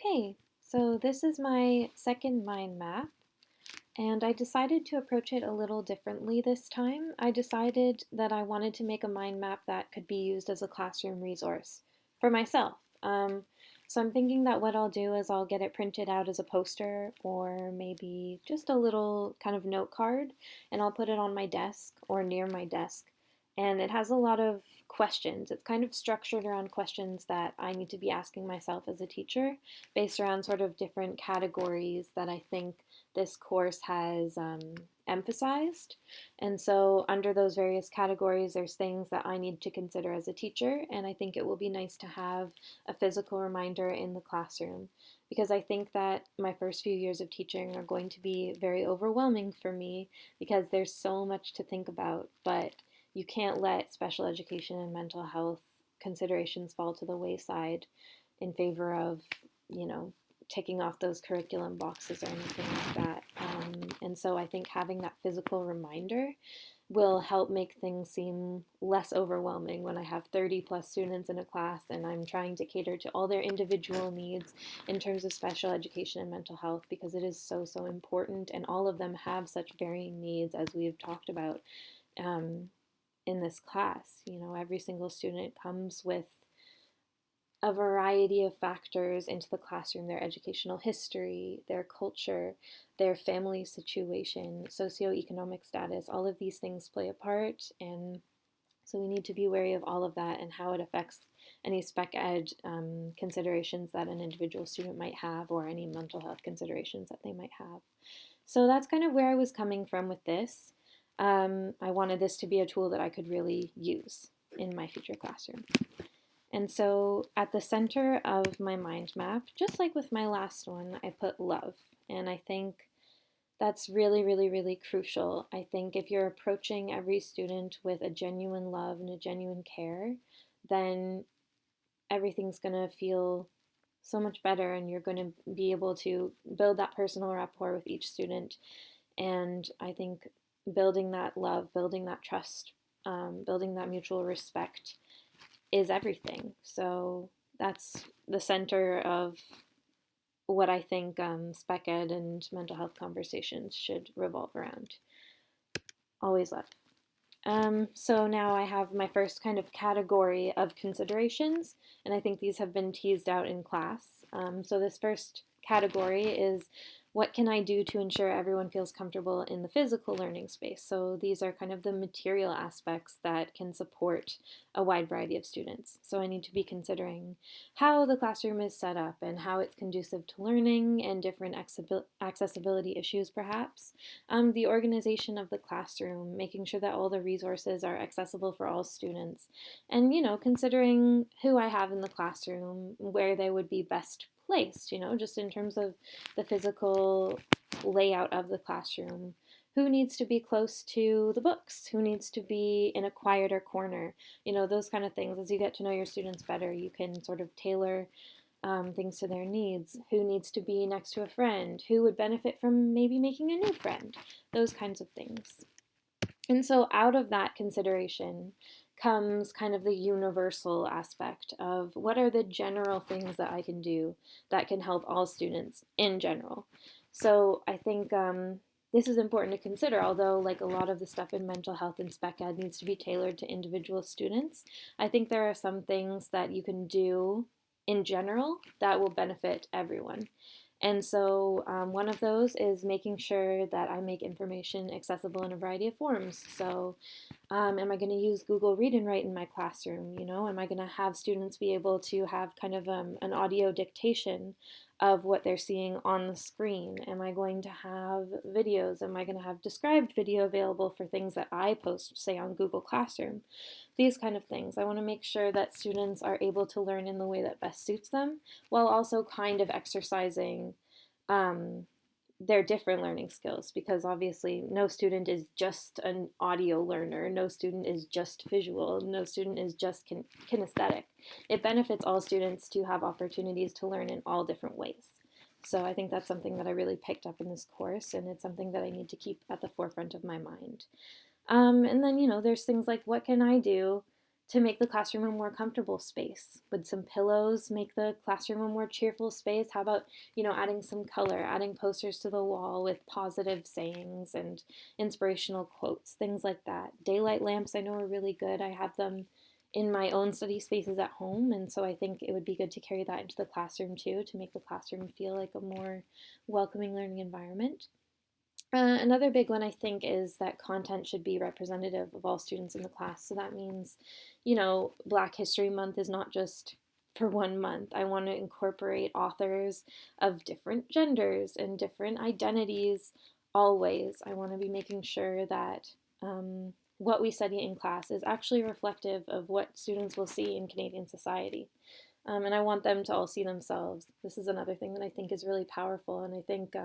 Okay, so this is my second mind map, and I decided to approach it a little differently this time. I decided that I wanted to make a mind map that could be used as a classroom resource for myself. So I'm thinking that what I'll do is I'll get it printed out as a poster or maybe just a little kind of note card, and I'll put it on my desk or near my desk. And it has a lot of questions. It's kind of structured around questions that I need to be asking myself as a teacher based around sort of different categories that I think this course has emphasized. And so, under those various categories, there's things that I need to consider as a teacher, and I think it will be nice to have a physical reminder in the classroom because I think that my first few years of teaching are going to be very overwhelming for me because there's so much to think about, but you can't let special education and mental health considerations fall to the wayside in favor of, you know, ticking off those curriculum boxes or anything like that. And so I think having that physical reminder will help make things seem less overwhelming when I have 30 plus students in a class and I'm trying to cater to all their individual needs in terms of special education and mental health because it is so, so important and all of them have such varying needs as we've talked about um, in this class. You know, every single student comes with a variety of factors into the classroom: their educational history, their culture, their family situation, socioeconomic status. All of these things play a part, and so we need to be wary of all of that and how it affects any spec ed considerations that an individual student might have or any mental health considerations that they might have. So that's kind of where I was coming from with this. I wanted this to be a tool that I could really use in my future classroom. And so at the center of my mind map, just like with my last one, I put love. And I think that's really, really, really crucial. I think if you're approaching every student with a genuine love and a genuine care, then everything's going to feel so much better and you're going to be able to build that personal rapport with each student. And I think building that love, building that trust, building that mutual respect is everything. So that's the center of what I think spec ed and mental health conversations should revolve around. Always love. So now I have my first kind of category of considerations, and I think these have been teased out in class. So this first category is what can I do to ensure everyone feels comfortable in the physical learning space? So these are kind of the material aspects that can support a wide variety of students. So I need to be considering how the classroom is set up and how it's conducive to learning and different accessibility issues, perhaps. The organization of the classroom, making sure that all the resources are accessible for all students, and considering who I have in the classroom, where they would be best placed, just in terms of the physical layout of the classroom. Who needs to be close to the books? Who needs to be in a quieter corner? Those kind of things. As you get to know your students better, you can sort of tailor things to their needs. Who needs to be next to a friend? Who would benefit from maybe making a new friend? Those kinds of things. And so, out of that consideration comes kind of the universal aspect of what are the general things that I can do that can help all students in general. So, I think this is important to consider, although, like a lot of the stuff in mental health and spec ed needs to be tailored to individual students. I think there are some things that you can do in general that will benefit everyone. And so, one of those is making sure that I make information accessible in a variety of forms. So, am I going to use Google Read and Write in my classroom? Am I going to have students be able to have kind of an audio dictation of what they're seeing on the screen? Am I going to have videos? Am I going to have described video available for things that I post, say, on Google Classroom? These kind of things. I want to make sure that students are able to learn in the way that best suits them while also kind of exercising um, their different learning skills, because obviously no student is just an audio learner, no student is just visual, no student is just kinesthetic. It benefits all students to have opportunities to learn in all different ways. So I think that's something that I really picked up in this course, and it's something that I need to keep at the forefront of my mind. And then, there's things like what can I do to make the classroom a more comfortable space? Would some pillows make the classroom a more cheerful space? How about, adding some color, adding posters to the wall with positive sayings and inspirational quotes, things like that. Daylight lamps I know are really good. I have them in my own study spaces at home, and so I think it would be good to carry that into the classroom too, to make the classroom feel like a more welcoming learning environment. Another big one I think is that content should be representative of all students in the class. So that means, Black History Month is not just for 1 month. I want to incorporate authors of different genders and different identities always. I want to be making sure that what we study in class is actually reflective of what students will see in Canadian society. And I want them to all see themselves. This is another thing that I think is really powerful, and I think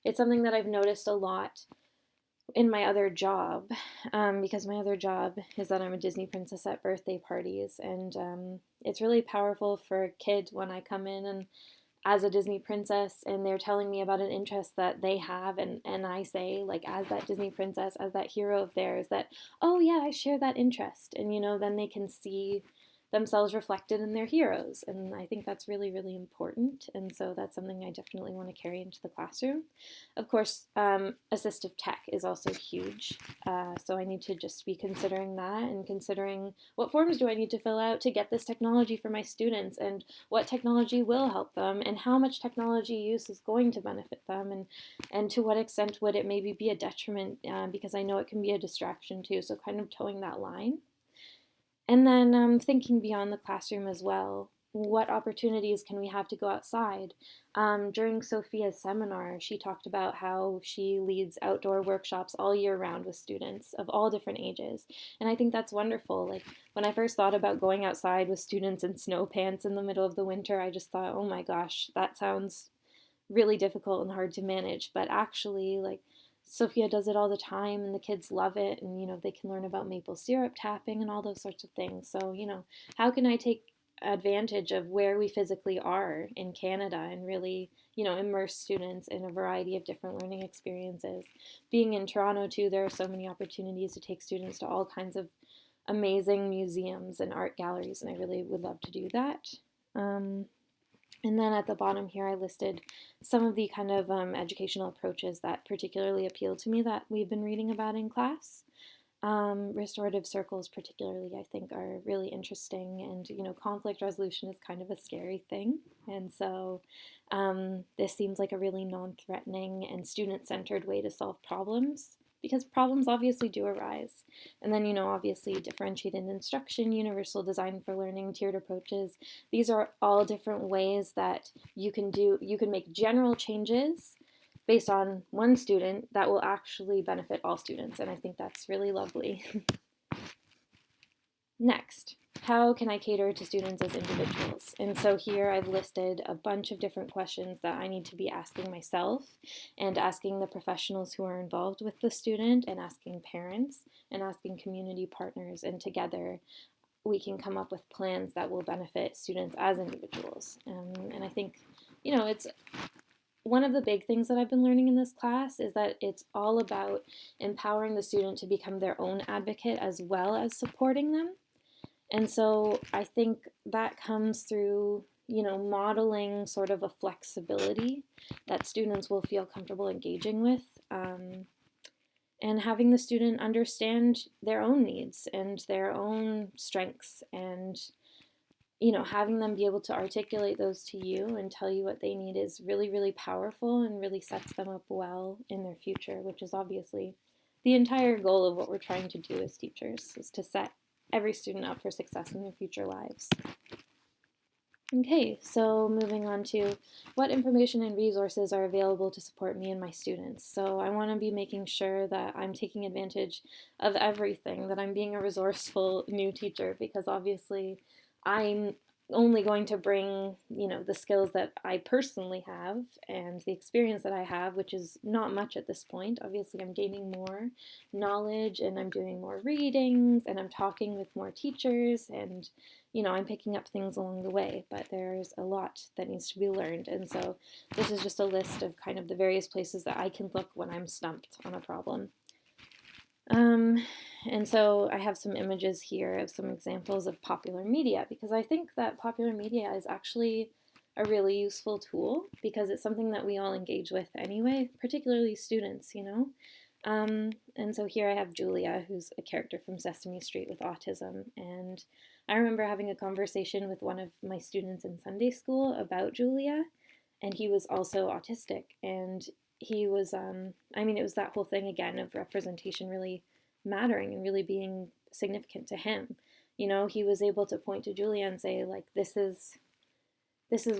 it's something that I've noticed a lot in my other job, because my other job is that I'm a Disney princess at birthday parties, and it's really powerful for kids when I come in and as a Disney princess and they're telling me about an interest that they have, and I say, like, as that Disney princess, as that hero of theirs, that, oh yeah, I share that interest, and then they can see themselves reflected in their heroes, and I think that's really, really important, and so that's something I definitely want to carry into the classroom. Of course, assistive tech is also huge, so I need to just be considering that and considering what forms do I need to fill out to get this technology for my students, and what technology will help them, and how much technology use is going to benefit them, and to what extent would it maybe be a detriment, because I know it can be a distraction too, so kind of towing that line. And then thinking beyond the classroom as well. What opportunities can we have to go outside? During Sophia's seminar, she talked about how she leads outdoor workshops all year round with students of all different ages. And I think that's wonderful. Like, when I first thought about going outside with students in snow pants in the middle of the winter, I just thought, oh my gosh, that sounds really difficult and hard to manage. But actually, like, Sophia does it all the time, and the kids love it, and they can learn about maple syrup tapping and all those sorts of things. So, how can I take advantage of where we physically are in Canada and really, immerse students in a variety of different learning experiences? Being in Toronto too, there are so many opportunities to take students to all kinds of amazing museums and art galleries, and I really would love to do that. And then at the bottom here, I listed some of the kind of educational approaches that particularly appeal to me that we've been reading about in class. Restorative circles, particularly, I think are really interesting, and conflict resolution is kind of a scary thing, and so this seems like a really non-threatening and student-centered way to solve problems, because problems obviously do arise. And then, obviously differentiated instruction, universal design for learning, tiered approaches. These are all different ways that you can make general changes based on one student that will actually benefit all students, and I think that's really lovely. Next, how can I cater to students as individuals? And so here I've listed a bunch of different questions that I need to be asking myself, and asking the professionals who are involved with the student, and asking parents, and asking community partners, and together we can come up with plans that will benefit students as individuals. And I think, it's one of the big things that I've been learning in this class is that it's all about empowering the student to become their own advocate as well as supporting them. And so I think that comes through, modeling sort of a flexibility that students will feel comfortable engaging with, and having the student understand their own needs and their own strengths, and having them be able to articulate those to you and tell you what they need is really, really powerful, and really sets them up well in their future, which is obviously the entire goal of what we're trying to do as teachers, is to set every student up for success in their future lives. Okay, so moving on to what information and resources are available to support me and my students. So I want to be making sure that I'm taking advantage of everything, that I'm being a resourceful new teacher, because obviously I'm only going to bring, the skills that I personally have and the experience that I have, which is not much at this point. Obviously, I'm gaining more knowledge, and I'm doing more readings, and I'm talking with more teachers, and I'm picking up things along the way, but there's a lot that needs to be learned. And so this is just a list of kind of the various places that I can look when I'm stumped on a problem. Um, and so I have some images here of some examples of popular media because I think that popular media is actually a really useful tool because it's something that we all engage with anyway, particularly students, you know. And so here I have Julia, who's a character from Sesame Street with autism. And I remember having a conversation with one of my students in Sunday school about Julia, and he was also autistic. And he was, I mean, it was that whole thing again of representation really mattering and really being significant to him. You know, he was able to point to Julia and say, like, this is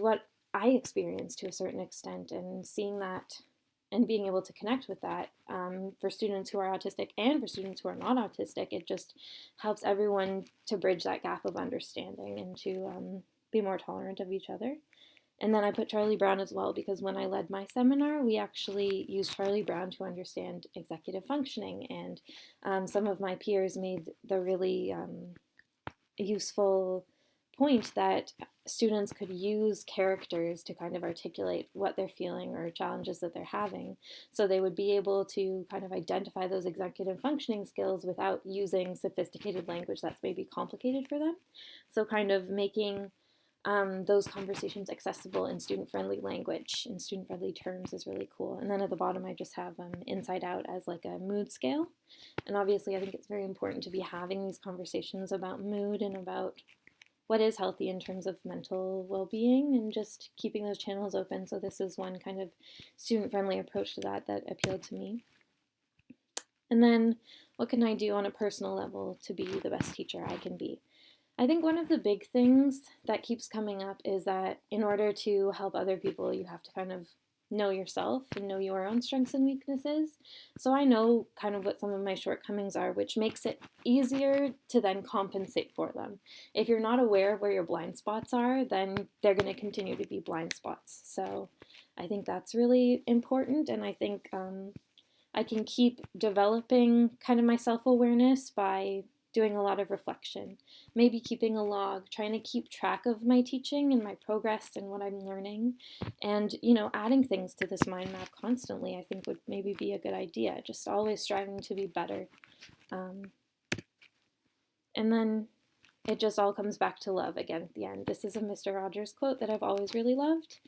what I experienced to a certain extent, and seeing that and being able to connect with that for students who are autistic and for students who are not autistic, it just helps everyone to bridge that gap of understanding and to be more tolerant of each other. And then I put Charlie Brown as well because when I led my seminar, we actually used Charlie Brown to understand executive functioning. And some of my peers made the really useful point that students could use characters to kind of articulate what they're feeling or challenges that they're having. So they would be able to kind of identify those executive functioning skills without using sophisticated language that's maybe complicated for them. So kind of making those conversations accessible in student-friendly language and student-friendly terms is really cool. And then at the bottom, I just have Inside Out as like a mood scale. And obviously, I think it's very important to be having these conversations about mood and about what is healthy in terms of mental well-being and just keeping those channels open. So this is one kind of student-friendly approach to that that appealed to me. And then what can I do on a personal level to be the best teacher I can be? I think one of the big things that keeps coming up is that in order to help other people, you have to kind of know yourself and know your own strengths and weaknesses. So I know kind of what some of my shortcomings are, which makes it easier to then compensate for them. If you're not aware of where your blind spots are, then they're going to continue to be blind spots. So I think that's really important. And I think I can keep developing kind of my self awareness by doing a lot of reflection, maybe keeping a log, trying to keep track of my teaching and my progress and what I'm learning, and adding things to this mind map constantly. I think would maybe be a good idea. Just always striving to be better, um, and then it just all comes back to love again at the end. This is a Mr. Rogers quote that I've always really loved.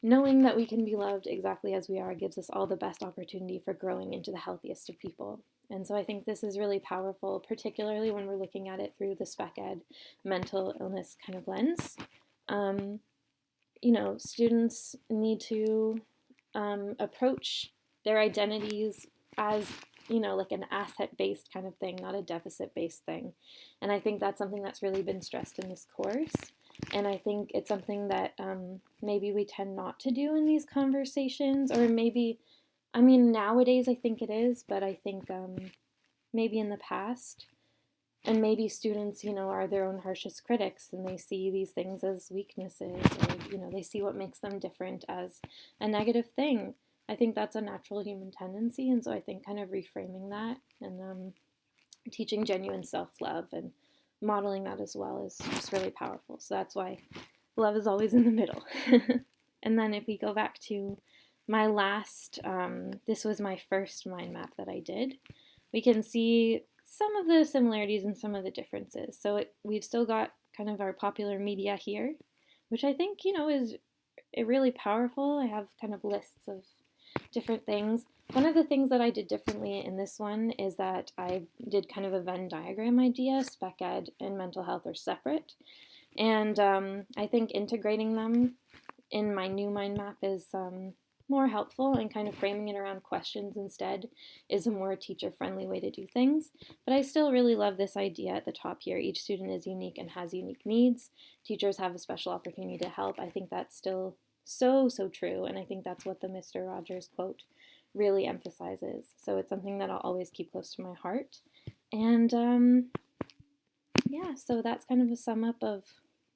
Knowing that we can be loved exactly as we are gives us all the best opportunity for growing into the healthiest of people. And so I think this is really powerful, particularly when we're looking at it through the spec ed mental illness kind of lens. Um, Students need to approach their identities as, like an asset based kind of thing, not a deficit based thing. And I think that's something that's really been stressed in this course. And I think it's something that maybe we tend not to do in these conversations, or maybe, I mean, nowadays I think it is, but I think maybe in the past, and maybe students, are their own harshest critics and they see these things as weaknesses, or, they see what makes them different as a negative thing. I think that's a natural human tendency. And so I think kind of reframing that and teaching genuine self love and modeling that as well is just really powerful. So that's why love is always in the middle. And then if we go back to my last, this was my first mind map that I did, we can see some of the similarities and some of the differences. So we've still got kind of our popular media here, which I think, is really powerful. I have kind of lists of different things. One of the things that I did differently in this one is that I did kind of a Venn diagram idea. Spec ed and mental health are separate. And I think integrating them in my new mind map is more helpful, and kind of framing it around questions instead is a more teacher-friendly way to do things. But I still really love this idea at the top here. Each student is unique and has unique needs. Teachers have a special opportunity to help. I think that's still so, so true, and I think that's what the Mr. Rogers quote really emphasizes. So it's something that I'll always keep close to my heart. And yeah, so that's kind of a sum up of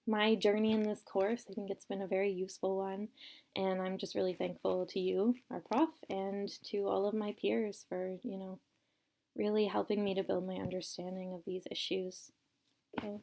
my journey in this course. I think it's been a very useful one, and I'm just really thankful to you, our prof, and to all of my peers for, really helping me to build my understanding of these issues. So